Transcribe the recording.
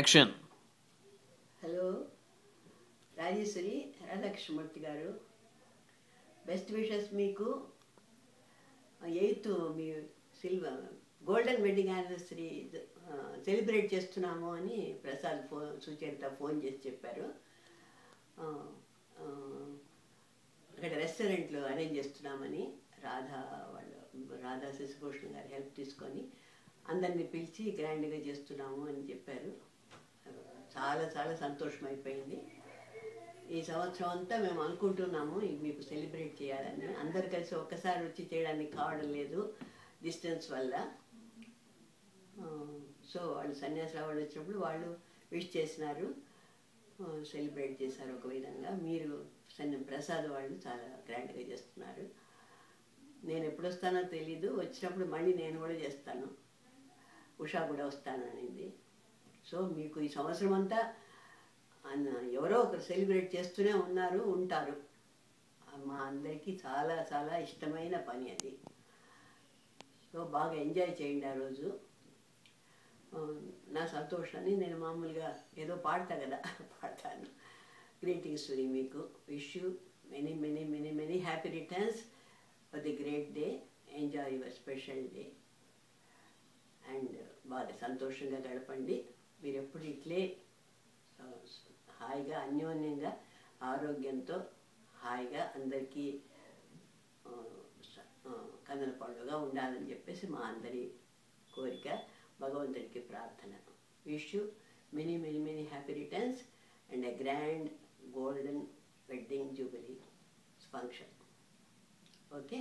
Action. Hello Rajeshwari Radhakrishnamurthy గారు, best wishes మీకు. 8th మీ golden wedding anniversary celebrate చేస్తున్నాము అని ప్రసాద్ సుచేత ఫోన్ చేసి చెప్పారు. అక్కడ రెస్టారెంట్లో అరేంజ్ చేస్తున్నామని రాధా శశిభూషణ్ గారి హెల్ప్ తీసుకొని అందరినీ పిలిచి గ్రాండ్గా చేస్తున్నాము అని చెప్పారు. చాలా చాలా సంతోషం అయిపోయింది. ఈ సంవత్సరం అంతా మేము అనుకుంటున్నాము మీకు సెలబ్రేట్ చేయాలని. అందరు కలిసి ఒక్కసారి వచ్చి చేయడానికి కావడం లేదు డిస్టెన్స్ వల్ల. సో వాళ్ళు సన్యాసరావు వాళ్ళు వచ్చినప్పుడు వాళ్ళు విష్ చేసినారు, సెలబ్రేట్ చేశారు ఒక విధంగా. మీరు ప్రసాద్ వాళ్ళు చాలా గ్రాండ్గా చేస్తున్నారు. నేను ఎప్పుడు వస్తానో తెలీదు, వచ్చినప్పుడు మళ్ళీ నేను కూడా చేస్తాను. ఉషా కూడా వస్తాననింది. సో మీకు ఈ సంవత్సరం అంతా ఎవరో ఒకరు సెలబ్రేట్ చేస్తూనే ఉంటారు. మా అందరికీ చాలా చాలా ఇష్టమైన పని అది. సో బాగా ఎంజాయ్ చేయండి ఆ రోజు. నా సంతోషాన్ని నేను మామూలుగా ఏదో పాడతా కదా, పాడతాను. గ్రీటింగ్స్ టు మీకు. Wish you many many many many happy returns for the great day. Enjoy your special day and బాగా సంతోషంగా గడపండి. మీరు ఎప్పుడు ఇట్లే హాయిగా అన్యోన్యంగా ఆరోగ్యంతో హాయిగా అందరికీ కన్నుల పండుగగా ఉండాలని చెప్పేసి మా అందరి కోరిక, భగవంతుడికి ప్రార్థన. Wish you many many many happy returns and a grand golden wedding jubilee function. Okay.